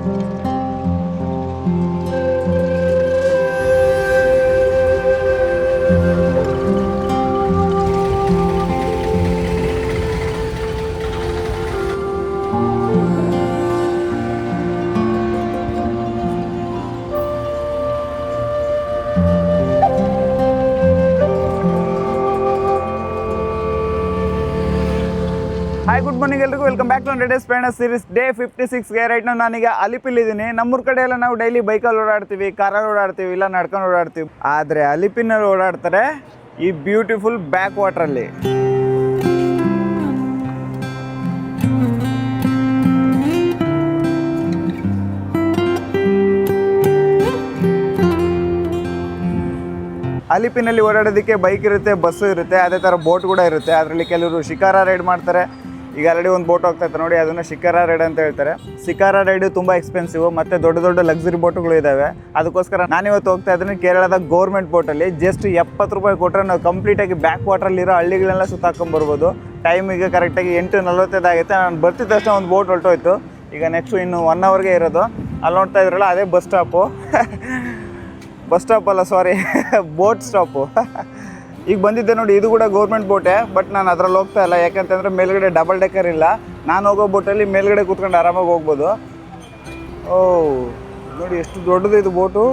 Hi good morning ಎಲ್ರಿಗೂ welcome back two days ಪ್ರಯಾಣ series day 56ಗೆ right ನಾವು ನಾನೀಗ ಅಲಿಪಿಲ್ಲಿದ್ದೀನಿ. ನಮ್ಮೂರ ಕಡೆ ಎಲ್ಲ ನಾವು ಡೈಲಿ ಬೈಕಲ್ಲಿ ಓಡಾಡ್ತೀವಿ, ಕಾರಲ್ಲಿ ಓಡಾಡ್ತೀವಿ, ಇಲ್ಲ ನಡ್ಕೊಂಡು ಓಡಾಡ್ತೀವಿ. ಆದರೆ ಅಲಿಪಿನಲ್ಲಿ ಓಡಾಡ್ತಾರೆ ಈ ಬ್ಯೂಟಿಫುಲ್ ಬ್ಯಾಕ್ ವಾಟ್ರಲ್ಲಿ. ಅಲಿಪಿನಲ್ಲಿ ಓಡಾಡೋದಕ್ಕೆ ಬೈಕ್ ಇರುತ್ತೆ, ಬಸ್ಸು ಇರುತ್ತೆ, ಅದೇ ಥರ ಬೋಟ್ ಕೂಡ ಇರುತ್ತೆ. ಅದರಲ್ಲಿ ಕೆಲವರು ಶಿಕಾರ ರೈಡ್ ಮಾಡ್ತಾರೆ. ಈಗ ಆಲ್ರೆಡಿ ಒಂದು ಬೋಟ್ ಹೋಗ್ತಾ ಇತ್ತು ನೋಡಿ, ಅದನ್ನು ಶಿಕಾರ ರೈಡ್ ಅಂತ ಹೇಳ್ತಾರೆ. ಶಿಕಾರ ರೈಡು ತುಂಬ ಎಕ್ಸ್ಪೆನ್ಸಿವ್, ಮತ್ತು ದೊಡ್ಡ ದೊಡ್ಡ ಲಕ್ಸುರಿ ಬೋಟ್ಗಳು ಇದ್ದಾವೆ. ಅದಕ್ಕೋಸ್ಕರ ನಾನಿವತ್ತು ಹೋಗ್ತಾ ಇದ್ದೀನಿ ಕೇರಳದ ಗೌರ್ಮೆಂಟ್ ಬೋಟಲ್ಲಿ. ಜಸ್ಟ್ 70 ರೂಪಾಯಿ ಕೊಟ್ಟರೆ ನಾವು ಕಂಪ್ಲೀಟಾಗಿ ಬ್ಯಾಕ್ ವಾಟ್ರಲ್ಲಿರೋ ಹಳ್ಳಿಗಳೆಲ್ಲ ಸುತ್ತಾಕೊಂಡ್ಬರ್ಬೋದು. ಟೈಮಿಗೆ ಕರೆಕ್ಟಾಗಿ 8:45 ಆಗುತ್ತೆ. ನಾನು ಬರ್ತಿದ್ದ ತಕ್ಷಣ ಒಂದು ಬೋಟ್ ಹೊರಟೋಯ್ತು. ಈಗ ನೆಕ್ಸ್ಟು ಇನ್ನು 1 ಅವರ್ಗೆ ಇರೋದು. ಅಲ್ಲಿ ನೋಡ್ತಾ ಇದ್ರಲ್ಲ ಅದೇ ಬಸ್ ಸ್ಟಾಪು. ಬಸ್ ಸ್ಟಾಪ್ ಅಲ್ಲ, ಸಾರಿ, ಬೋಟ್ ಸ್ಟಾಪು. ಈಗ ಬಂದಿದ್ದೆ ನೋಡಿ, ಇದು ಕೂಡ ಗೌರ್ಮೆಂಟ್ ಬೋಟೇ. ಬಟ್ ನಾನು ಅದ್ರಲ್ಲಿ ಹೋಗ್ತಾ ಇಲ್ಲ, ಯಾಕಂತಂದರೆ ಮೇಲ್ಗಡೆ ಡಬಲ್ ಡೆಕ್ಕರ್ ಇಲ್ಲ. ನಾನು ಹೋಗೋ ಬೋಟಲ್ಲಿ ಮೇಲ್ಗಡೆ ಕೂತ್ಕೊಂಡು ಆರಾಮಾಗಿ ಹೋಗ್ಬೋದು. ಓ ನೋಡಿ ಎಷ್ಟು ದೊಡ್ಡದು ಇದು ಬೋಟು.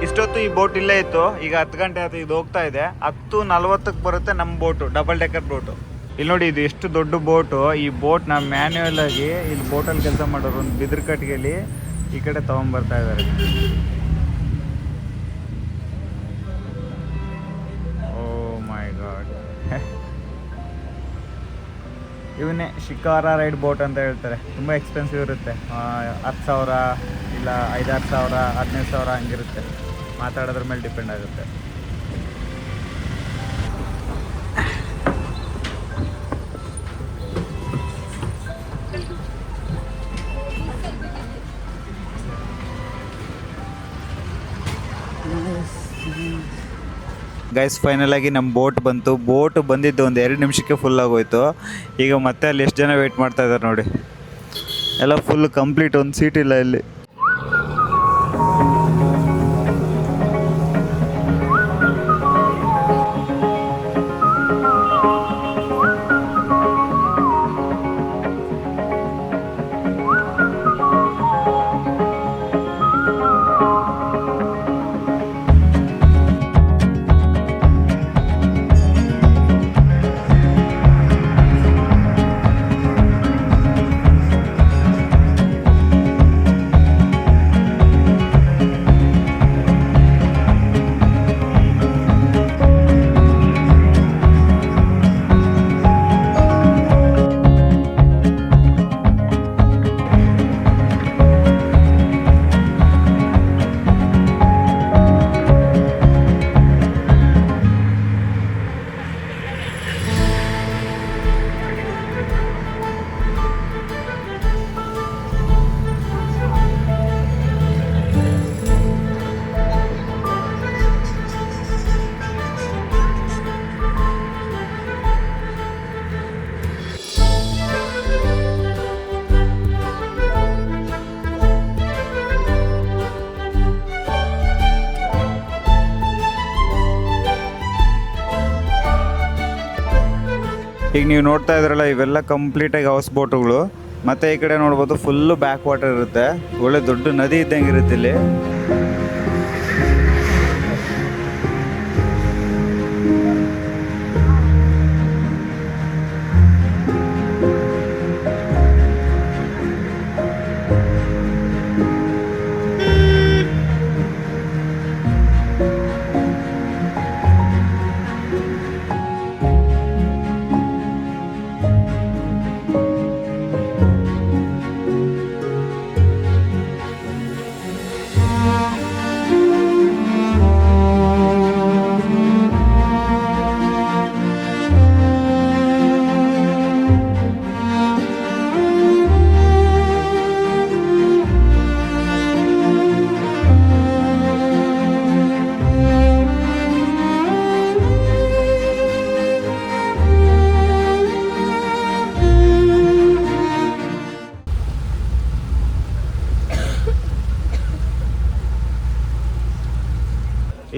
ಇಷ್ಟೊತ್ತು ಈ ಬೋಟ್ ಇಲ್ಲೇ ಇತ್ತು. ಈಗ 10 ಗಂಟೆ ಆಯ್ತು, ಇದು ಹೋಗ್ತಾ ಇದೆ. 10:40ಕ್ಕೆ ಬರುತ್ತೆ ನಮ್ಮ ಬೋಟು, ಡಬಲ್ ಡೆಕ್ಕರ್ ಬೋಟು. ಇಲ್ಲಿ ನೋಡಿ, ಇದು ಎಷ್ಟು ದೊಡ್ಡ ಬೋಟು. ಈ ಬೋಟ್ ನಾವು ಮ್ಯಾನ್ಯುವಲ್ ಆಗಿ ಇಲ್ಲಿ ಬೋಟಲ್ಲಿ ಕೆಲಸ ಮಾಡೋರು ಒಂದು ಬಿದಿರು ಕಟ್ಟಿಗೆಯಲ್ಲಿ ಈ ಕಡೆ ತೊಗೊಂಬರ್ತಾ ಇದ್ದಾರೆ. ಓ ಮೈ ಗಾಡ್. ಇವನ್ನೇ ಶಿಕಾರ ರೈಡ್ ಬೋಟ್ ಅಂತ ಹೇಳ್ತಾರೆ. ತುಂಬ ಎಕ್ಸ್ಪೆನ್ಸಿವ್ ಇರುತ್ತೆ. 10,000 ಇಲ್ಲ 5-6 ಸಾವಿರ, 15,000 ಹಂಗಿರುತ್ತೆ. ಮಾತಾಡೋದ್ರ ಮೇಲೆ ಡಿಪೆಂಡ್ ಆಗುತ್ತೆ. ಗೈಸ್, ಫೈನಲ್ ಆಗಿ ನಮ್ಮ ಬೋಟ್ ಬಂತು. ಬೋಟ್ ಬಂದಿದ್ದು ಒಂದು 2 ನಿಮಿಷಕ್ಕೆ ಫುಲ್ ಆಗೋಯ್ತು. ಈಗ ಮತ್ತೆ ಅಲ್ಲಿ ಎಷ್ಟು ಜನ ವೆಯ್ಟ್ ಮಾಡ್ತಾ ಇದ್ದಾರೆ ನೋಡಿ. ಎಲ್ಲ ಫುಲ್ ಕಂಪ್ಲೀಟ್, ಒಂದು ಸೀಟ್ ಇಲ್ಲ ಇಲ್ಲಿ. ಈಗ ನೀವು ನೋಡ್ತಾ ಇದ್ರಲ್ಲ, ಇವೆಲ್ಲ ಕಂಪ್ಲೀಟಾಗಿ ಹೌಸ್ ಬೋಟುಗಳು. ಮತ್ತು ಈ ಕಡೆ ನೋಡ್ಬೋದು ಫುಲ್ಲು ಬ್ಯಾಕ್ ವಾಟರ್ ಇರುತ್ತೆ. ಒಳ್ಳೆ ದೊಡ್ಡ ನದಿ ಇದ್ದಂಗೆ ಇರುತ್ತೆ ಇಲ್ಲಿ.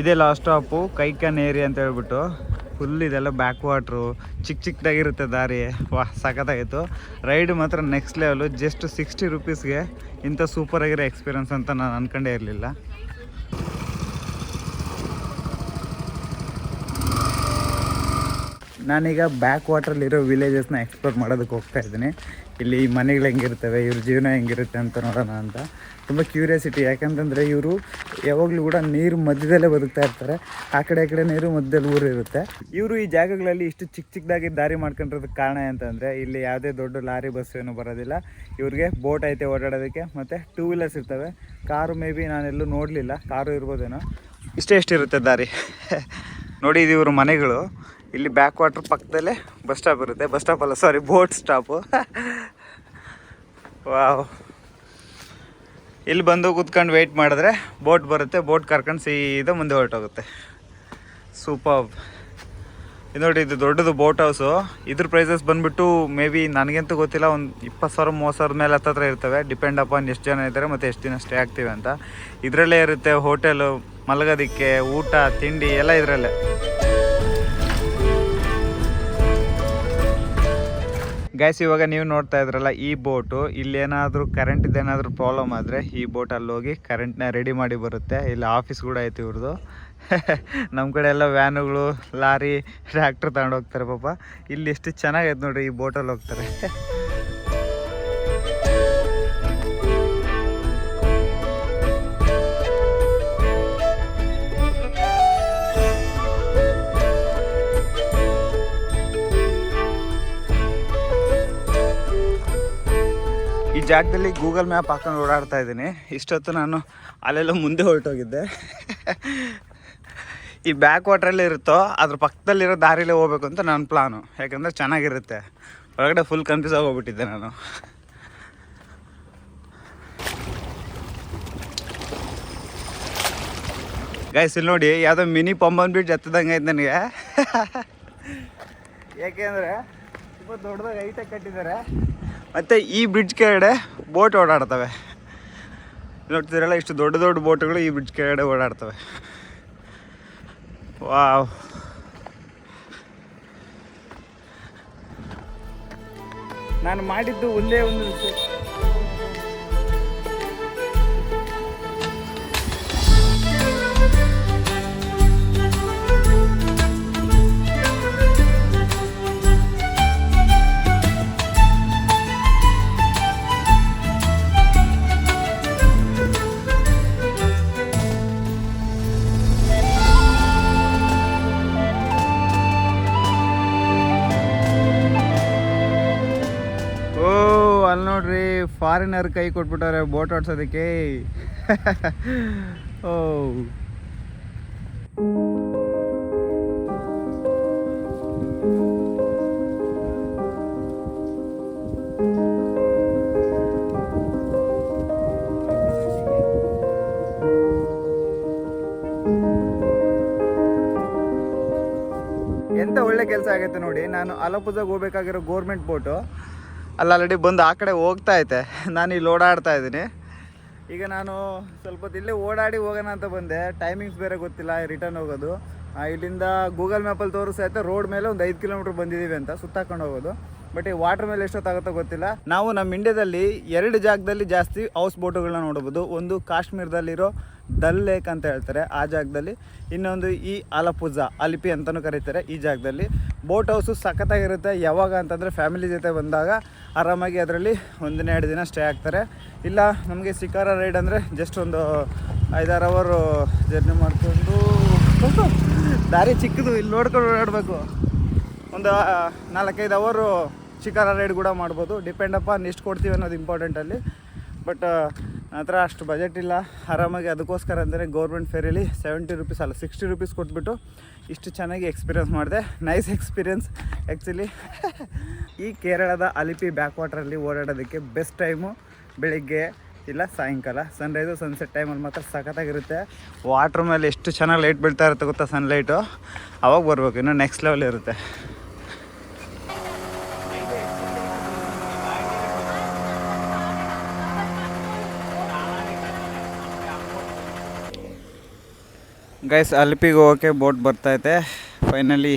ಇದೇ ಲಾಸ್ಟ್ ಸ್ಟಾಪು ಕೈಕನ್ ಏರಿಯಾ ಅಂತ ಹೇಳ್ಬಿಟ್ಟು. ಫುಲ್ ಇದೆಲ್ಲ ಬ್ಯಾಕ್ ವಾಟ್ರು, ಚಿಕ್ಕದಾಗಿರುತ್ತೆ ದಾರಿ. ವಾಹ್ ಸಖತ್ತಾಗಿತ್ತು ರೈಡ್ ಮಾತ್ರ ನೆಕ್ಸ್ಟ್ ಲೆವೆಲು. ಜಸ್ಟ್ 60 ರುಪೀಸ್ಗೆ ಇಂಥ ಸೂಪರಾಗಿರೋ ಎಕ್ಸ್ಪೀರಿಯನ್ಸ್ ಅಂತ ನಾನು ಅಂದ್ಕೊಂಡೇ ಇರಲಿಲ್ಲ. ನಾನೀಗ ಬ್ಯಾಕ್ ವಾಟ್ರಲ್ಲಿರೋ ವಿಲೇಜಸ್ನ ಎಕ್ಸ್ಪ್ಲೋರ್ ಮಾಡೋದಕ್ಕೆ ಹೋಗ್ತಾ ಇದ್ದೀನಿ. ಇಲ್ಲಿ ಮನೆಗಳು ಹೆಂಗಿರ್ತವೆ, ಇವ್ರ ಜೀವನ ಹೆಂಗಿರುತ್ತೆ ಅಂತ ನೋಡೋಣ ಅಂತ ತುಂಬ ಕ್ಯೂರಿಯಾಸಿಟಿ. ಯಾಕಂತಂದರೆ ಇವರು ಯಾವಾಗಲೂ ಕೂಡ ನೀರು ಮಧ್ಯದಲ್ಲೇ ಬದುಕ್ತಾ ಇರ್ತಾರೆ. ಆ ಕಡೆ ನೀರು ಮಧ್ಯದಲ್ಲಿ ಊರು ಇರುತ್ತೆ. ಇವರು ಈ ಜಾಗಗಳಲ್ಲಿ ಇಷ್ಟು ಚಿಕ್ಕದಾಗಿ ದಾರಿ ಮಾಡ್ಕೊಂಡಿರೋದಕ್ಕೆ ಕಾರಣ ಅಂತಂದರೆ ಇಲ್ಲಿ ಯಾವುದೇ ದೊಡ್ಡ ಲಾರಿ ಬಸ್ ಏನೂ ಬರೋದಿಲ್ಲ. ಇವ್ರಿಗೆ ಬೋಟ್ ಐತೆ ಓಡಾಡೋದಕ್ಕೆ, ಮತ್ತು 2 ವೀಲರ್ಸ್ ಇರ್ತವೆ. ಕಾರು ಮೇ ಬಿ ನಾನೆಲ್ಲೂ ನೋಡಲಿಲ್ಲ, ಕಾರು ಇರ್ಬೋದೇನೋ. ಎಷ್ಟಿರುತ್ತೆ ದಾರಿ ನೋಡಿ. ಇದು ಇವ್ರ ಮನೆಗಳು. ಇಲ್ಲಿ ಬ್ಯಾಕ್ ವಾಟ್ರ್ ಪಕ್ಕದಲ್ಲೇ ಬಸ್ ಸ್ಟಾಪ್ ಇರುತ್ತೆ. ಬಸ್ ಸ್ಟಾಪ್ ಅಲ್ಲ, ಸಾರಿ, ಬೋಟ್ ಸ್ಟಾಪು. ವಾವ್, ಇಲ್ಲಿ ಬಂದು ಕೂತ್ಕೊಂಡು ವೆಯ್ಟ್ ಮಾಡಿದ್ರೆ ಬೋಟ್ ಬರುತ್ತೆ. ಬೋಟ್ ಕರ್ಕೊಂಡು ಸೀದಾ ಮುಂದೆ ಹೊರಟೋಗುತ್ತೆ. ಸೂಪರ್. ಇದು ನೋಡಿ, ಇದು ದೊಡ್ಡದು ಬೋಟ್ ಹೌಸು. ಇದ್ರ ಪ್ರೈಸಸ್ ಬಂದುಬಿಟ್ಟು ಮೇ ಬಿ ನನಗಂತೂ ಗೊತ್ತಿಲ್ಲ, ಒಂದು 20,000-30,000 ಮೇಲೆ ಹತ್ತತ್ರ ಇರ್ತವೆ. ಡಿಪೆಂಡ್ ಅಪಾನ್ ಎಷ್ಟು ಜನ ಇದ್ದಾರೆ ಮತ್ತು ಎಷ್ಟು ದಿನ ಸ್ಟೇ ಆಗ್ತೀವಿ ಅಂತ. ಇದರಲ್ಲೇ ಇರುತ್ತೆ ಹೋಟೆಲು, ಮಲಗೋದಕ್ಕೆ, ಊಟ ತಿಂಡಿ ಎಲ್ಲ ಇದರಲ್ಲೇ. ಗೈಸ್, ಇವಾಗ ನೀವು ನೋಡ್ತಾ ಇದ್ರಲ್ಲ ಈ ಬೋಟು, ಇಲ್ಲೇನಾದರೂ ಕರೆಂಟಿದ್ದೇನಾದರೂ ಪ್ರಾಬ್ಲಮ್ ಆದರೆ ಈ ಬೋಟ್ ಅಲ್ಲಿ ಹೋಗಿ ಕರೆಂಟ್ನ ರೆಡಿ ಮಾಡಿ ಬರುತ್ತೆ. ಇಲ್ಲಿ ಆಫೀಸ್ ಕೂಡ ಐತಿ ಇವ್ರದ್ದು. ನಮ್ಮ ಕಡೆ ಎಲ್ಲ ವ್ಯಾನುಗಳು, ಲಾರಿ, ಟ್ರ್ಯಾಕ್ಟರ್ ತಗೊಂಡು ಹೋಗ್ತಾರೆ ಪಾಪ. ಇಲ್ಲಿ ಎಷ್ಟು ಚೆನ್ನಾಗೈತೆ ನೋಡ್ರಿ, ಈ ಬೋಟಲ್ಲಿ ಹೋಗ್ತಾರೆ. ಈ ಜಾಗದಲ್ಲಿ ಗೂಗಲ್ ಮ್ಯಾಪ್ ಹಾಕೊಂಡು ಓಡಾಡ್ತಾ ಇದ್ದೀನಿ. ಇಷ್ಟೊತ್ತು ನಾನು ಅಲ್ಲೆಲ್ಲ ಮುಂದೆ ಹೊರಟೋಗಿದ್ದೆ. ಈ ಬ್ಯಾಕ್ ವಾಟ್ರಲ್ಲಿ ಇರುತ್ತೋ ಅದ್ರ ಪಕ್ಕದಲ್ಲಿರೋ ದಾರಿಲೇ ಹೋಗ್ಬೇಕು ಅಂತ ನನ್ನ ಪ್ಲಾನು. ಯಾಕಂದರೆ ಚೆನ್ನಾಗಿರುತ್ತೆ. ಒಳಗಡೆ ಫುಲ್ ಕನ್ಫ್ಯೂಸ್ ಆಗೋಗ್ಬಿಟ್ಟಿದ್ದೆ ನಾನು. ಗೈಸ್, ಇಲ್ಲಿ ನೋಡಿ, ಯಾವುದೋ ಮಿನಿ ಪಂಬನ್ ಬ್ರಿಡ್ಜ್ ಹತ್ತದಂಗೆ ಐತೆ ನನಗೆ. ಯಾಕೆಂದರೆ ತುಂಬ ದೊಡ್ಡದಾಗಿ ಹೈಟಾಗಿ ಕಟ್ಟಿದ್ದಾರೆ. ಮತ್ತು ಈ ಬ್ರಿಡ್ಜ್ ಕೆಳಗಡೆ ಬೋಟ್ ಓಡಾಡ್ತವೆ. ನೋಡ್ತಿದ್ದೀರಲ್ಲ, ಇಷ್ಟು ದೊಡ್ಡ ಬೋಟ್ಗಳು ಈ ಬ್ರಿಡ್ಜ್ ಕೆಳಗಡೆ ಓಡಾಡ್ತವೆ. ವಾವ್, ನಾನು ಮಾಡಿದ್ದು ಒಂದೇ ಒಂದು ನೋಡ್ರಿ, ಫಾರಿನರ್ ಕೈ ಕೊಟ್ಬಿಟ್ಟವ್ರೆ ಬೋಟ್ ಓಡಿಸೋದಕ್ಕೆ. ಓ, ಎಂತ ಒಳ್ಳೆ ಕೆಲಸ ಆಗೈತೆ ನೋಡಿ. ನಾನು ಅಲಪುಜಾಗ ಹೋಗ್ಬೇಕಾಗಿರೋ ಗೋರ್ಮೆಂಟ್ ಬೋಟು ಅಲ್ಲಿ ಆಲ್ರೆಡಿ ಬಂದು ಆ ಕಡೆ ಹೋಗ್ತಾ ಐತೆ. ನಾನು ಇಲ್ಲಿ ಓಡಾಡ್ತಾ ಇದ್ದೀನಿ. ಈಗ ನಾನು ಸ್ವಲ್ಪ ಹೊತ್ತು ಇಲ್ಲೇ ಓಡಾಡಿ ಹೋಗೋಣ ಅಂತ ಬಂದೆ. ಟೈಮಿಂಗ್ಸ್ ಬೇರೆ ಗೊತ್ತಿಲ್ಲ ರಿಟರ್ನ್ ಹೋಗೋದು. ಇಲ್ಲಿಂದ ಗೂಗಲ್ ಮ್ಯಾಪಲ್ಲಿ ತೋರಿಸೈತೆ ರೋಡ್ ಮೇಲೆ ಒಂದು 5 ಕಿಲೋಮೀಟ್ರ್ ಬಂದಿದ್ದೀವಿ ಅಂತ ಸುತ್ತಾಕೊಂಡು ಹೋಗೋದು. ಬಟ್ ಈ ವಾಟರ್ ಮೇಲೆ ಎಷ್ಟೊತ್ತಾಗುತ್ತೋ ಗೊತ್ತಿಲ್ಲ. ನಾವು ನಮ್ಮ ಇಂಡಿಯಾದಲ್ಲಿ 2 ಜಾಗದಲ್ಲಿ ಜಾಸ್ತಿ ಹೌಸ್ ಬೋಟುಗಳನ್ನ ನೋಡ್ಬೋದು. ಒಂದು ಕಾಶ್ಮೀರದಲ್ಲಿರೋ ದಲ್ ಲೇಕ್ ಅಂತ ಹೇಳ್ತಾರೆ, ಆ ಜಾಗದಲ್ಲಿ. ಇನ್ನೊಂದು ಈ ಅಲಪುಜಾ, ಅಲಿಪಿ ಅಂತಲೂ ಕರೀತಾರೆ, ಈ ಜಾಗದಲ್ಲಿ. ಬೋಟ್ ಹೌಸು ಸಖತ್ತಾಗಿರುತ್ತೆ. ಯಾವಾಗ ಅಂತಂದರೆ ಫ್ಯಾಮಿಲಿ ಜೊತೆ ಬಂದಾಗ ಆರಾಮಾಗಿ ಅದರಲ್ಲಿ 1-2 ದಿನ ಸ್ಟೇ ಆಗ್ತಾರೆ. ಇಲ್ಲ ನಮಗೆ ಶಿಕಾರ ರೈಡ್ ಅಂದರೆ ಜಸ್ಟ್ ಒಂದು 5-6 ಅವರ್ ಜರ್ನಿ ಮಾಡಿಕೊಂಡು, ದಾರಿ ಚಿಕ್ಕದು, ಇಲ್ಲಿ ನೋಡ್ಕೊಂಡು ಓಡಾಡಬೇಕು. ಒಂದು 4-5 ಅವರು ಶಿಕಾರ ರೈಡ್ ಕೂಡ ಮಾಡ್ಬೋದು. ಡಿಪೆಂಡ್ ಅಪಾನ್ ಎಷ್ಟು ಕೊಡ್ತೀವಿ ಅನ್ನೋದು ಇಂಪಾರ್ಟೆಂಟಲ್ಲಿ. ಬಟ್ ಹತ್ರ ಅಷ್ಟು ಬಜೆಟ್ ಇಲ್ಲ. ಆರಾಮಾಗಿ ಅದಕ್ಕೋಸ್ಕರ ಅಂದರೆ ಗೌರ್ಮೆಂಟ್ ಫೇರಲ್ಲಿ 70 ರುಪೀಸ್ ಅಲ್ಲ 60 ರುಪೀಸ್ ಕೊಟ್ಬಿಟ್ಟು ಇಷ್ಟು ಚೆನ್ನಾಗಿ ಎಕ್ಸ್ಪೀರಿಯೆನ್ಸ್ ಮಾಡಿದೆ. Nice experience actually. ಈ ಕೇರಳದ ಅಲಿಪಿ ಬ್ಯಾಕ್ ವಾಟ್ರಲ್ಲಿ ಓಡಾಡೋದಕ್ಕೆ ಬೆಸ್ಟ್ ಟೈಮು ಬೆಳಿಗ್ಗೆ ಇಲ್ಲ ಸಾಯಂಕಾಲ. ಸನ್ರೈಸು ಸನ್ಸೆಟ್ ಟೈಮಲ್ಲಿ ಮಾತ್ರ ಸಖತ್ತಾಗಿರುತ್ತೆ. ವಾಟ್ರ್ ಮೇಲೆ ಎಷ್ಟು ಚೆನ್ನಾಗಿ ಲೈಟ್ ಬೀಳ್ತಾ ಇರುತ್ತೆ ಗೊತ್ತಾ, ಸನ್ಲೈಟು. ಅವಾಗ ಬರ್ಬೇಕು, ಇನ್ನೂ ನೆಕ್ಸ್ಟ್ ಲೆವೆಲ್ ಇರುತ್ತೆ. ಗೈಸ್ ಅಲ್ಪಿಗೆ ಹೋಗೋಕ್ಕೆ ಬೋಟ್ ಬರ್ತೈತೆ. ಫೈನಲಿ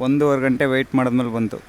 1.5 ಗಂಟೆ ವೆಯ್ಟ್ ಮಾಡಿದ್ಮೇಲೆ ಬಂತು.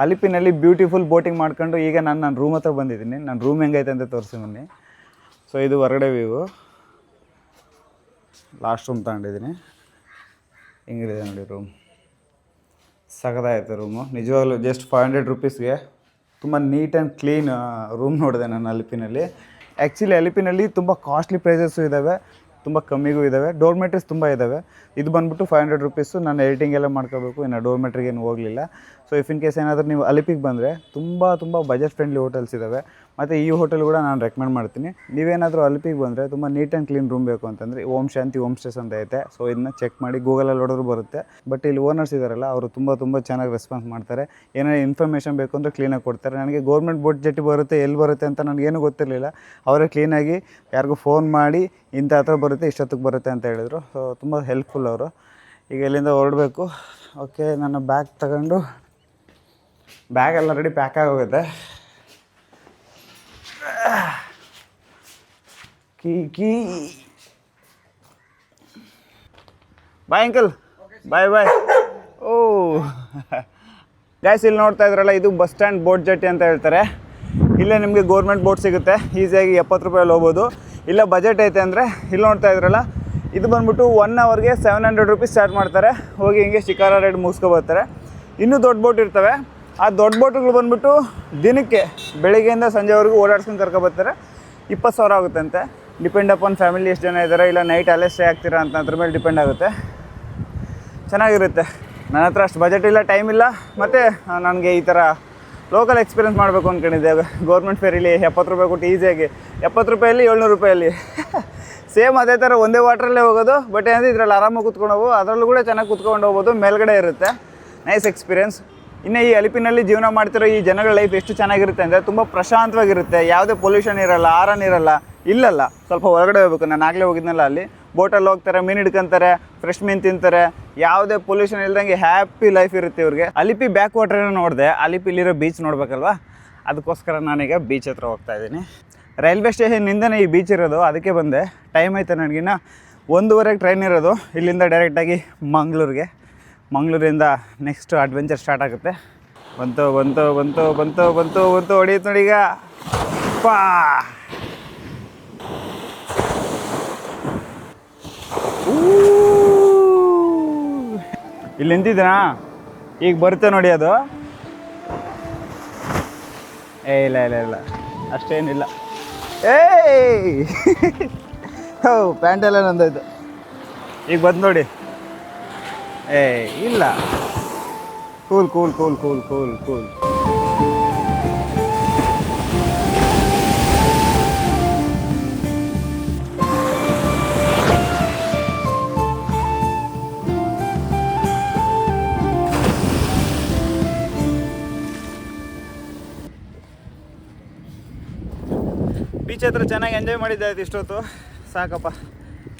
ಅಲಿಪಿನಲ್ಲಿ ಬ್ಯೂಟಿಫುಲ್ ಬೋಟಿಂಗ್ ಮಾಡ್ಕೊಂಡು ಈಗ ನಾನು ನನ್ನ ರೂಮ್ ಹತ್ರ ಬಂದಿದ್ದೀನಿ. ನನ್ನ ರೂಮ್ ಹೆಂಗೈತೆ ಅಂತ ತೋರಿಸಿ ಬನ್ನಿ. ಸೊ ಇದು ಹೊರಗಡೆ ವ್ಯೂ. ಲಾಸ್ಟ್ ರೂಮ್ ತಗೊಂಡಿದ್ದೀನಿ. ಹಿಂಗಿದೆ ನೋಡಿ ರೂಮ್. ಸಖತ್ತಾಯಿತು ರೂಮು ನಿಜವಾಗ್ಲೂ. ಜಸ್ಟ್ 500 ರುಪೀಸ್ಗೆ ತುಂಬ ನೀಟ್ ಆ್ಯಂಡ್ ಕ್ಲೀನ್ ರೂಮ್ ನೋಡಿದೆ ನಾನು ಅಲಿಪಿನಲ್ಲಿ. ಆ್ಯಕ್ಚುಲಿ ಅಲಿಪಿನಲ್ಲಿ ತುಂಬ ಕಾಸ್ಟ್ಲಿ ಪ್ರೈಸಸ್ಸು ಇದ್ದಾವೆ, ತುಂಬ ಕಮ್ಮಿಗೂ ಇದ್ದಾವೆ. ಡೋರ್ಮೆಟ್ರೀಸ್ ತುಂಬ ಇದ್ದಾವೆ. ಇದು ಬಂದುಬಿಟ್ಟು 500 ರುಪೀಸು. ನಾನು ಎಡಿಟಿಂಗ್ ಎಲ್ಲ ಮಾಡ್ಕೋಬೇಕು, ಇನ್ನು ಡೋರ್ಮೆಟ್ರಿಗೆ ಏನು ಹೋಗಲಿಲ್ಲ. ಸೊ ಇಫ್ ಇನ್ ಕೇಸ್ ಏನಾದರೂ ನೀವು ಅಲಿಪಿಗೆ ಬಂದರೆ ತುಂಬ ಬಜೆಟ್ ಫ್ರೆಂಡ್ಲಿ ಹೋಟೆಲ್ಸ್ ಇದ್ದಾವೆ. ಮತ್ತು ಈ ಹೋಟೆಲ್ ಕೂಡ ನಾನು ರೆಕಮೆಂಡ್ ಮಾಡ್ತೀನಿ. ನೀವೇನಾದರೂ ಅಲಿಪಿಗೆ ಬಂದರೆ ತುಂಬ ನೀಟ್ ಆ್ಯಂಡ್ ಕ್ಲೀನ್ ರೂಮ್ ಬೇಕು ಅಂತಂದರೆ ಓಂ ಶಾಂತಿ ಹೋಮ್ ಸ್ಟೇಸ್ ಅಂತ ಐತೆ. ಸೊ ಇದನ್ನ ಚೆಕ್ ಮಾಡಿ ಗೂಗಲಲ್ಲಿ ಹೊಡೆದ್ರು ಬರುತ್ತೆ. ಬಟ್ ಇಲ್ಲಿ ಓನರ್ಸ್ ಇದ್ದಾರಲ್ಲ ಅವರು ತುಂಬ ಚೆನ್ನಾಗಿ ರೆಸ್ಪಾನ್ಸ್ ಮಾಡ್ತಾರೆ. ಏನಾದ್ರು ಇನ್ಫಾರ್ಮೇಷನ್ ಬೇಕು ಅಂದರೆ ಕ್ಲೀನಾಗಿ ಕೊಡ್ತಾರೆ. ನನಗೆ ಗೌರ್ಮೆಂಟ್ ಬೋಟ್ ಜೆಟ್ಟಿ ಬರುತ್ತೆ, ಎಲ್ಲಿ ಬರುತ್ತೆ ಅಂತ ನನಗೇನು ಗೊತ್ತಿರಲಿಲ್ಲ. ಅವರೇ ಕ್ಲೀನಾಗಿ ಯಾರಿಗೂ ಫೋನ್ ಮಾಡಿ ಇಂಥ ಹತ್ರ ಬರುತ್ತೆ, ಇಷ್ಟೊತ್ತಿಗೆ ಬರುತ್ತೆ ಅಂತ ಹೇಳಿದರು. ಸೊ ತುಂಬ ಹೆಲ್ಪ್ಫುಲ್ ಅವರು. ಈಗ ಇಲ್ಲಿಂದ ಹೊರಡಬೇಕು. ಓಕೆ, ನನ್ನ ಬ್ಯಾಗ್ ತಗೊಂಡು, ಬ್ಯಾಗ್ ಆಲ್ರೆಡಿ ಪ್ಯಾಕ್ ಆಗೋಗುತ್ತೆ. ಕೀ ಬಾಯ್ ಅಂಕಲ್, ಬಾಯ್. ಓ ಗೈಸ್, ಇಲ್ಲಿ ನೋಡ್ತಾ ಇದ್ರಲ್ಲ, ಇದು ಬಸ್ ಸ್ಟ್ಯಾಂಡ್ ಬೋಟ್ ಜೆಟ್ಟಿ ಅಂತ ಹೇಳ್ತಾರೆ. ಇಲ್ಲೇ ನಿಮಗೆ ಗೌರ್ಮೆಂಟ್ ಬೋಟ್ ಸಿಗುತ್ತೆ. ಈಸಿಯಾಗಿ 70 ರೂಪಾಯಲ್ಲಿ ಹೋಗ್ಬೋದು. ಇಲ್ಲ ಬಜೆಟ್ ಐತೆ ಅಂದರೆ ಇಲ್ಲಿ ನೋಡ್ತಾ ಇದ್ರಲ್ಲ, ಇದು ಬಂದ್ಬಿಟ್ಟು 1 ಅವರ್ಗೆ 700 ರುಪೀಸ್ ಚಾರ್ಜ್ ಮಾಡ್ತಾರೆ. ಹೋಗಿ ಹಿಂಗೆ ಶಿಕಾರ ರೈಡ್ ಮುಗಿಸ್ಕೊಬರ್ತಾರೆ. ಇನ್ನೂ ದೊಡ್ಡ ಬೋಟ್ ಇರ್ತವೆ. ಆ ದೊಡ್ಡ ಬೋಟುಗಳು ಬಂದ್ಬಿಟ್ಟು ದಿನಕ್ಕೆ ಬೆಳಿಗ್ಗೆಯಿಂದ ಸಂಜೆವರೆಗೂ ಓಡಾಡ್ಸ್ಕೊಂಡು ಕರ್ಕೊಬರ್ತಾರೆ. 20,000 ಆಗುತ್ತಂತೆ. ಡಿಪೆಂಡ್ ಅಪಾನ್ ಫ್ಯಾಮಿಲಿ ಎಷ್ಟು ಜನ ಇದ್ದಾರೆ, ಇಲ್ಲ ನೈಟ್ ಅಲ್ಲೇ ಸ್ಟೇ ಆಗ್ತೀರಾ ಅಂತ ಅದ್ರ ಮೇಲೆ ಡಿಪೆಂಡ್ ಆಗುತ್ತೆ. ಚೆನ್ನಾಗಿರುತ್ತೆ. ನನ್ನ ಹತ್ರ ಅಷ್ಟು ಬಜೆಟ್ ಇಲ್ಲ, ಟೈಮ್ ಇಲ್ಲ. ಮತ್ತು ನನಗೆ ಈ ಥರ ಲೋಕಲ್ ಎಕ್ಸ್ಪೀರಿಯೆನ್ಸ್ ಮಾಡಬೇಕು ಅಂದ್ಕೊಂಡಿದ್ದೆ. ಗೌರ್ಮೆಂಟ್ ಫೇರಿಲಿ 70 ರೂಪಾಯಿ ಕೊಟ್ಟು ಈಸಿಯಾಗಿ 70 ರೂಪಾಯಲ್ಲಿ 700 ರೂಪಾಯಲ್ಲಿ ಸೇಮ್ ಅದೇ ಥರ ಒಂದೇ ವಾಟ್ರಲ್ಲೇ ಹೋಗೋದು. ಬಟ್ ಏನಂದರೆ ಇದರಲ್ಲಿ ಆರಾಮಾಗಿ ಕೂತ್ಕೊಂಡು ಹೋಗ್ಬೋದು. ಅದರಲ್ಲೂ ಕೂಡ ಚೆನ್ನಾಗಿ ಕೂತ್ಕೊಂಡು ಹೋಗ್ಬೋದು. ಮೇಲ್ಗಡೆ ಇರುತ್ತೆ. Nice experience. ಇನ್ನು ಈ ಅಲಿಪಿನಲ್ಲಿ ಜೀವನ ಮಾಡ್ತಿರೋ ಈ ಜನಗಳ ಲೈಫ್ ಎಷ್ಟು ಚೆನ್ನಾಗಿರುತ್ತೆ ಅಂದರೆ ತುಂಬ ಪ್ರಶಾಂತವಾಗಿರುತ್ತೆ. ಯಾವುದೇ ಪೊಲ್ಯೂಷನ್ ಇರಲ್ಲ, ಆರನ್ ಇರಲ್ಲ. ಇಲ್ಲಲ್ಲ, ಸ್ವಲ್ಪ ಹೊರಗಡೆ ಹೋಗ್ಬೇಕು. ನಾನು ಆಗಲೇ ಹೋಗಿದ್ನಲ್ಲ, ಅಲ್ಲಿ ಬೋಟಲ್ಲಿ ಹೋಗ್ತಾರೆ, ಮೀನು ಹಿಡ್ಕೊಂತಾರೆ, ಫ್ರೆಶ್ ಮೀನು ತಿಂತಾರೆ. ಯಾವುದೇ ಪೊಲ್ಯೂಷನ್ ಇಲ್ದಂಗೆ ಹ್ಯಾಪಿ ಲೈಫ್ ಇರುತ್ತೆ ಇವ್ರಿಗೆ. ಅಲಿಪಿ ಬ್ಯಾಕ್ ವಾಟ್ರನ್ನ ನೋಡಿದೆ. ಅಲಿಪಿಲಿರೋ ಬೀಚ್ ನೋಡ್ಬೇಕಲ್ವಾ, ಅದಕ್ಕೋಸ್ಕರ ನಾನೀಗ ಬೀಚ್ ಹತ್ರ ಹೋಗ್ತಾ ಇದ್ದೀನಿ. ರೈಲ್ವೆ ಸ್ಟೇಷನ್ನಿಂದನೇ ಈ ಬೀಚ್ ಇರೋದು, ಅದಕ್ಕೆ ಬಂದೆ. ಟೈಮ್ ಆಯ್ತು ನನಗಿನ್ನ 1:30ಗೆ ಟ್ರೈನ್ ಇರೋದು. ಇಲ್ಲಿಂದ ಡೈರೆಕ್ಟಾಗಿ ಮಂಗಳೂರಿಂದ ನೆಕ್ಸ್ಟ್ ಅಡ್ವೆಂಚರ್ ಸ್ಟಾರ್ಟ್ ಆಗುತ್ತೆ. ಬಂತು ಹೊಡಿಯುತ್ತೆ ನೋಡಿ ಈಗ. ಪಾ ಇಲ್ಲಿ ನಿಂತಿದ್ದೀನಾ, ಈಗ ಬರುತ್ತೆ ನೋಡಿ ಅದು. ಇಲ್ಲ ಅಷ್ಟೇನಿಲ್ಲ. ಹೋ, ಪ್ಯಾಂಟೆಲ್ಲ ನಂದಾಯ್ತು. ಈಗ ಬಂದು ನೋಡಿ. ಇಲ್ಲ, ಕೂಲ್. ಬೀಚ್ ಹತ್ರ ಚೆನ್ನಾಗಿ ಎಂಜಾಯ್ ಮಾಡಿದ್ದಾಯ್ತು ಇಷ್ಟೊತ್ತು. ಸಾಕಪ್ಪ,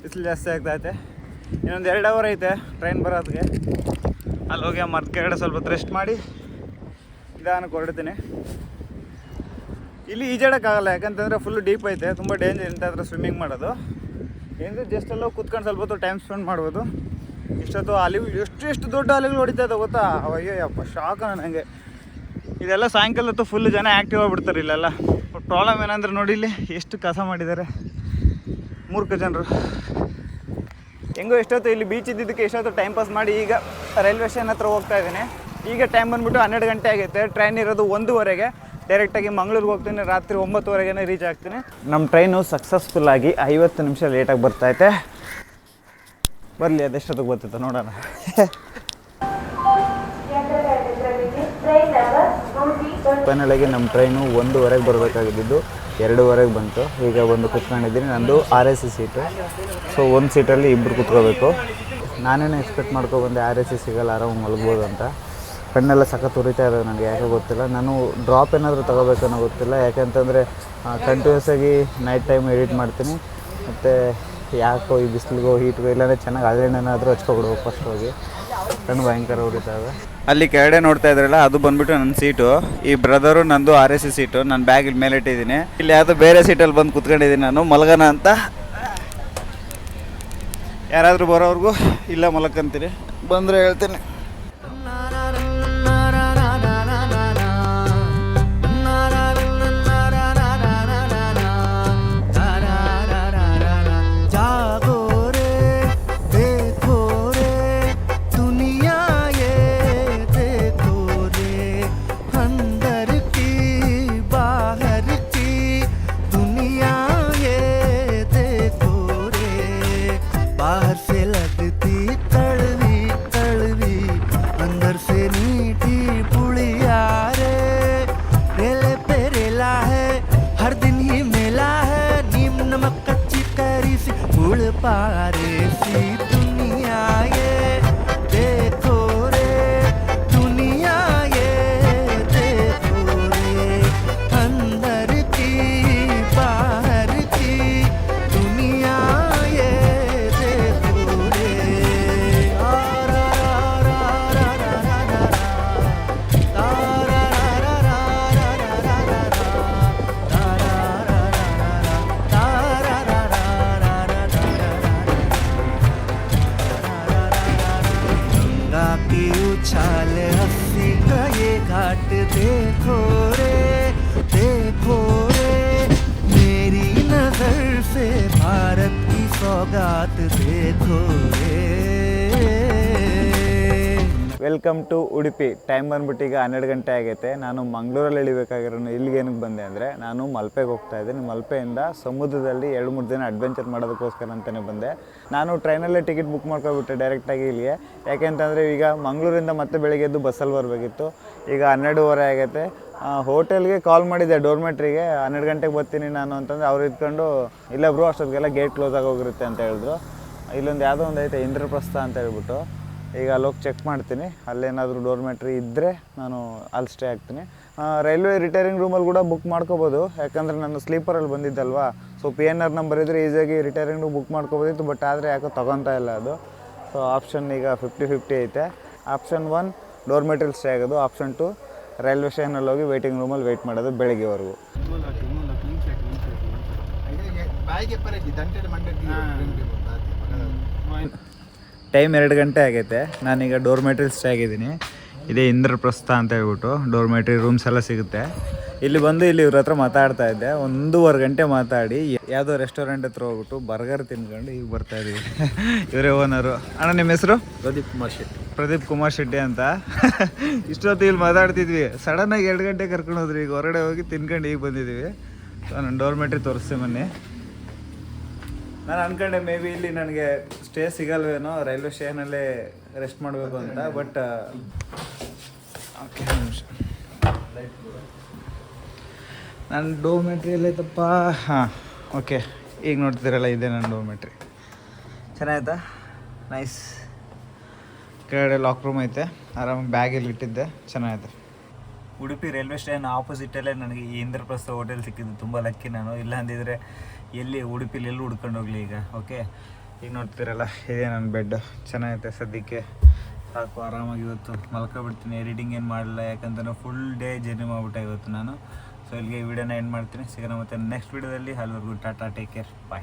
ಬಿಸಿಲು ಜಾಸ್ತಿ ಆಗ್ತಾಯಿದೆ. ಇನ್ನೊಂದು 2 ಅವರ್ ಐತೆ ಟ್ರೈನ್ ಬರೋದಕ್ಕೆ. ಅಲ್ಲಿ ಹೋಗಿ ಆ ಮರದ ಕೆಳಗಡೆ ಸ್ವಲ್ಪ ಹೊತ್ತು ರೆಸ್ಟ್ ಮಾಡಿ ನಿಧಾನಕ್ಕೆ ಹೊರಡ್ತೀನಿ. ಇಲ್ಲಿ ಈಜಾಡೋಕ್ಕಾಗಲ್ಲ, ಯಾಕಂತಂದರೆ ಫುಲ್ಲು ಡೀಪ್ ಐತೆ. ತುಂಬ ಡೇಂಜರ್ ಇಂತಾದ್ರೆ ಸ್ವಿಮ್ಮಿಂಗ್ ಮಾಡೋದು. ಏನಿದೆ ಜಸ್ಟ್ ಎಲ್ಲೋ ಕೂತ್ಕೊಂಡು ಸ್ವಲ್ಪ ಹೊತ್ತು ಟೈಮ್ ಸ್ಪೆಂಡ್ ಮಾಡ್ಬೋದು. ಇಷ್ಟೊತ್ತು ಅಲೆಗಳು ಎಷ್ಟು ದೊಡ್ಡ ಅಲೆಗಳು ಹೊಡಿತಾ ಇದ್ದಾವೆ ಗೊತ್ತಾ. ಅಯ್ಯಪ್ಪ, ಶಾಕ್ ನನಗೆ. ಇದೆಲ್ಲ ಸಾಯಂಕಾಲ ಹೊತ್ತು ಫುಲ್ ಜನ ಆ್ಯಕ್ಟಿವ್ ಆಗಿಬಿಡ್ತಾರೆ ಇಲ್ಲೆಲ್ಲ. ಬಟ್ ಪ್ರಾಬ್ಲಮ್ ಏನಂದ್ರೆ ನೋಡಿ, ಇಲ್ಲಿ ಎಷ್ಟು ಕಸ ಮಾಡಿದ್ದಾರೆ ಮೂರ್ಖ ಜನರು. ಹೆಂಗೋ ಎಷ್ಟೊತ್ತು ಇಲ್ಲಿ ಬೀಚ್ ಇದ್ದಿದ್ದಕ್ಕೆ ಎಷ್ಟೊತ್ತು ಟೈಮ್ ಪಾಸ್ ಮಾಡಿ ಈಗ ರೈಲ್ವೆ ಸ್ಟೇಷನ್ ಹತ್ರ ಹೋಗ್ತಾ ಇದ್ದೀನಿ. ಈಗ ಟೈಮ್ ಬಂದುಬಿಟ್ಟು 12 ಗಂಟೆ ಆಗೈತೆ. ಟ್ರೈನ್ ಇರೋದು 1:15ಗೆ. ಡೈರೆಕ್ಟಾಗಿ ಮಂಗಳೂರಿಗೆ ಹೋಗ್ತೀನಿ. ರಾತ್ರಿ 9:00ವರೆಗೆ ರೀಚ್ ಆಗ್ತೀನಿ. ನಮ್ಮ ಟ್ರೈನು ಸಕ್ಸಸ್ಫುಲ್ಲಾಗಿ 50 ನಿಮಿಷ ಲೇಟಾಗಿ ಬರ್ತೈತೆ. ಬರಲಿ, ಅದೆಷ್ಟೊತ್ತಿಗೆ ಬರ್ತೈತೆ ನೋಡೋಣ. ಫೈನಲಾಗಿ ನಮ್ಮ ಟ್ರೈನು 1:15ಗೆ ಬರಬೇಕಾಗಿದ್ದು 2:30ಗೆ ಬಂತು. ಈಗ ಬಂದು ಕುತ್ಕೊಂಡಿದ್ದೀನಿ. ನಂದು RAC ಸೀಟು. ಸೊ ಒಂದು ಸೀಟಲ್ಲಿ ಇಬ್ಬರು ಕುತ್ಕೋಬೇಕು. ನಾನೇನು ಎಕ್ಸ್ಪೆಕ್ಟ್ ಮಾಡ್ಕೊಬಂದೆ RAC ಸಿಗಲ್ಲ, ಆರಾಮಾಗಿ ಮಲಗ್ಬೋದು ಅಂತ. ಕಣ್ಣೆಲ್ಲ ಸಖತ್ ಉರಿತಾ ಇದೆ ನನಗೆ, ಯಾಕೆ ಗೊತ್ತಿಲ್ಲ. ನಾನು ಡ್ರಾಪ್ ಏನಾದರೂ ತೊಗೋಬೇಕನ್ನೋ ಗೊತ್ತಿಲ್ಲ, ಯಾಕೆಂತಂದರೆ ಕಂಟಿನ್ಯೂಸ್ ಆಗಿ ನೈಟ್ ಟೈಮ್ ಎಡಿಟ್ ಮಾಡ್ತೀನಿ. ಮತ್ತು ಯಾಕೋ ಈ ಬಿಸಿಲಿಗೋ ಹೀಟ್ಗೋ ಇಲ್ಲಾಂದರೆ ಚೆನ್ನಾಗಿ ಹಳ್ಳೆಣ್ಣೆನಾದರೂ ಹಚ್ಕೊಬಿಡ್ಬೇಕು ಫಸ್ಟ್ ಹೋಗಿ. ಕಣ್ಣು ಭಯಂಕರ ಉರಿತಾವೆ. ಅಲ್ಲಿ ಕೆಳಗಡೆ ನೋಡ್ತಾ ಇದ್ರಲ್ಲ, ಅದು ಬಂದುಬಿಟ್ಟು ನನ್ನ ಸೀಟು. ಈ ಬ್ರದರು ನಂದು RAC ಸೀಟು. ನಾನು ಬ್ಯಾಗ್ ಇಲ್ಲಿ ಮೇಲೆ ಇಟ್ಟಿದ್ದೀನಿ. ಇಲ್ಲಿ ಯಾವುದೋ ಬೇರೆ ಸೀಟಲ್ಲಿ ಬಂದು ಕುತ್ಕೊಂಡಿದ್ದೀನಿ ನಾನು, ಮಲಗೋಣ ಅಂತ. ಯಾರಾದರೂ ಬರೋವ್ರಿಗೂ ಇಲ್ಲ ಮಲಕ್ಕಂತೀನಿ, ಬಂದರೆ ಹೇಳ್ತೀನಿ. Welcome to Udupi. ಟೈಮ್ ಬಂದ್ಬಿಟ್ಟು ಈಗ 12 ಗಂಟೆ ಆಗೈತೆ. ನಾನು ಮಂಗಳೂರಲ್ಲಿ ಇಳಿಬೇಕಾಗಿರೋನು ಇಲ್ಲಿಗೆ ಏನಕ್ಕೆ ಬಂದೆ ಅಂದರೆ, ನಾನು ಮಲ್ಪೆಗೆ ಹೋಗ್ತಾ ಇದ್ದೀನಿ. ಮಲ್ಪೆಯಿಂದ ಸಮುದ್ರದಲ್ಲಿ 2-3 ದಿನ ಅಡ್ವೆಂಚರ್ ಮಾಡೋದಕ್ಕೋಸ್ಕರ ಅಂತಲೇ ಬಂದೆ. ನಾನು ಟ್ರೈನಲ್ಲೇ ಟಿಕೆಟ್ ಬುಕ್ ಮಾಡ್ಕೊಬಿಟ್ಟೆ ಡೈರೆಕ್ಟಾಗಿ ಇಲ್ಲಿಗೆ. ಯಾಕೆಂತಂದರೆ ಈಗ ಮಂಗಳೂರಿಂದ ಮತ್ತೆ ಬೆಳಗ್ಗೆ ಎದ್ದು ಬಸ್ಸಲ್ಲಿ ಬರಬೇಕಿತ್ತು. ಈಗ 12:30 ಆಗೈತೆ. ಹೋಟೆಲ್ಗೆ ಕಾಲ್ ಮಾಡಿದ್ದೆ, ಡೋರ್ಮೆಟ್ರಿಗೆ 12 ಗಂಟೆಗೆ ಬರ್ತೀನಿ ನಾನು ಅಂತಂದರೆ ಅವ್ರು ಇದ್ಕೊಂಡು ಇಲ್ಲ ಬ್ರೋ ಅಷ್ಟೊತ್ತಿಗೆಲ್ಲ ಗೇಟ್ ಕ್ಲೋಸ್ ಆಗೋಗಿರುತ್ತೆ ಅಂತ ಹೇಳಿದ್ರು. ಇಲ್ಲೊಂದು ಯಾವುದೋ ಒಂದು ಐತೆ ಇಂದ್ರಪ್ರಸ್ಥ ಅಂತ ಹೇಳ್ಬಿಟ್ಟು, ಈಗ ಅಲ್ಲೋಗಿ ಚೆಕ್ ಮಾಡ್ತೀನಿ. ಅಲ್ಲೇನಾದರೂ ಡೋರ್ಮೆಟ್ರಿ ಇದ್ದರೆ ನಾನು ಅಲ್ಲಿ ಸ್ಟೇ ಆಗ್ತೀನಿ. ರೈಲ್ವೆ ರಿಟೈರಿಂಗ್ ರೂಮಲ್ಲಿ ಕೂಡ ಬುಕ್ ಮಾಡ್ಕೋಬೋದು, ಯಾಕಂದರೆ ನಾನು ಸ್ಲೀಪರಲ್ಲಿ ಬಂದಿದ್ದಲ್ವಾ. ಸೊ PNR ನಂಬರ್ ಇದ್ದರೆ ಈಸಿಯಾಗಿ ರಿಟೈರಿಂಗ್ ರೂಮ್ ಬುಕ್ ಮಾಡ್ಕೋಬೋದಿತ್ತು. ಬಟ್ ಆದರೆ ಯಾಕೋ ತೊಗೊತಾ ಇಲ್ಲ ಅದು. ಸೊ ಆಪ್ಷನ್ ಈಗ 50-50 ಐತೆ. ಆಪ್ಷನ್ 1 ಡೋರ್ಮೆಟ್ರಿಲಿ ಸ್ಟೇ ಆಗೋದು, ಆಪ್ಷನ್ 2 ರೈಲ್ವೆ ಸ್ಟೇಷನಲ್ಲಿ ಹೋಗಿ ವೇಟಿಂಗ್ ರೂಮಲ್ಲಿ ವೆಯ್ಟ್ ಮಾಡೋದು ಬೆಳಗ್ಗೆವರೆಗೂ. ಟೈಮ್ 2 ಗಂಟೆ ಆಗೈತೆ. ನಾನೀಗ ಡೋರ್ಮೆಟ್ರಿಲಿ ಸ್ಟೇ ಆಗಿದ್ದೀನಿ. ಇದೇ ಇಂದ್ರಪ್ರಸ್ಥ ಅಂತ ಹೇಳ್ಬಿಟ್ಟು ಡೋರ್ಮೆಟ್ರಿ ರೂಮ್ಸ್ ಎಲ್ಲ ಸಿಗುತ್ತೆ. ಇಲ್ಲಿ ಬಂದು ಇಲ್ಲಿ ಇವ್ರ ಹತ್ರ ಮಾತಾಡ್ತಾ ಇದ್ದೆ. 1.5 ಗಂಟೆ ಮಾತಾಡಿ ಯಾವುದೋ ರೆಸ್ಟೋರೆಂಟ್ ಹತ್ರ ಹೋಗ್ಬಿಟ್ಟು ಬರ್ಗರ್ ತಿನ್ಕೊಂಡು ಈಗ ಬರ್ತಾ ಇದ್ದೀವಿ. ಇವರೇ ಓನರು. ಅಣ್ಣ ನಿಮ್ಮ ಹೆಸರು? ಪ್ರದೀಪ್ ಕುಮಾರ್ ಶೆಟ್ಟಿ ಅಂತ. ಇಷ್ಟೊತ್ತು ಇಲ್ಲಿ ಮಾತಾಡ್ತಿದ್ವಿ, ಸಡನ್ನಾಗಿ 2 ಗಂಟೆ ಕರ್ಕೊಂಡು ಹೋದ್ರಿ. ಈಗ ಹೊರಗಡೆ ಹೋಗಿ ತಿನ್ಕೊಂಡು ಈಗ ಬಂದಿದ್ದೀವಿ. ಸೊ ನಾನು ಡೋರ್ಮೆಟ್ರಿ ತೋರಿಸ್ತೀನಿ ಬನ್ನಿ. ನಾನು ಅಂದ್ಕೊಂಡೆ ಮೇ ಬಿ ಇಲ್ಲಿ ನನಗೆ ಸ್ಟೇ ಸಿಗಲ್ವೇನೋ, ರೈಲ್ವೆ ಸ್ಟೇಷನಲ್ಲೇ ರೆಸ್ಟ್ ಮಾಡಬೇಕು ಅಂತ. ಬಟ್ ಓಕೆ, ನಿಮಿಷ, ನನ್ನ ಡೋರ್ಮೆಟ್ರಿ ಎಲ್ಲೈತಪ್ಪ. ಹಾಂ, ಓಕೆ, ಈಗ ನೋಡ್ತಿದ್ದೀರಲ್ಲ ಇದೇ ನನ್ನ ಡೋರ್ಮೆಟ್ರಿ. ಚೆನ್ನಾಯ್ತಾ? ನೈಸ್. ಕೆಳಗಡೆ ಲಾಕ್ ರೂಮ್ ಐತೆ, ಆರಾಮಾಗಿ ಬ್ಯಾಗಲ್ಲಿ ಇಟ್ಟಿದ್ದೆ. ಚೆನ್ನಾಗೈತೆ. ಉಡುಪಿ ರೈಲ್ವೆ ಸ್ಟೇಷನ್ ಆಪೋಸಿಟಲ್ಲೇ ನನಗೆ ಈ ಇಂದ್ರಪ್ರಸ್ಥ ಹೋಟೆಲ್ ಸಿಕ್ಕಿದ್ದು. ತುಂಬ ಲಕ್ಕಿ ನಾನು. ಇಲ್ಲ ಅಂದಿದ್ರೆ ಎಲ್ಲಿ ಉಡುಪಿಲಿ ಎಲ್ಲಿ ಹುಡ್ಕೊಂಡು ಹೋಗಲಿ ಈಗ. ಓಕೆ, ಈಗ ನೋಡ್ತಿರಲ್ಲ ಇದೇ ನನ್ನ ಬೆಡ್. ಚೆನ್ನಾಗೈತೆ ಸದ್ಯಕ್ಕೆ. ಸಾಕು, ಆರಾಮಾಗಿ ಇವತ್ತು ಮಲ್ಕೊಬಿಡ್ತೀನಿ. ಎಡಿಟಿಂಗ್ ಏನು ಮಾಡಲ್ಲ, ಯಾಕಂತಂದರೆ ಫುಲ್ ಡೇ ಜರ್ನಿ ಮಾಡಿಬಿಟ್ಟೆ ಇವತ್ತು ನಾನು. ಸೊ ಇಲ್ಲಿಗೆ ವಿಡಿಯೋನ ಎಂಡ್ ಮಾಡ್ತೀನಿ. ಸಿಗೋಣ ಮತ್ತೆ ನೆಕ್ಸ್ಟ್ ವಿಡಿಯೋದಲ್ಲಿ. ಅಲ್ಲಿವರೆಗೂ ಟಾಟಾ, ಟೇಕ್ ಕೇರ್, ಬಾಯ್.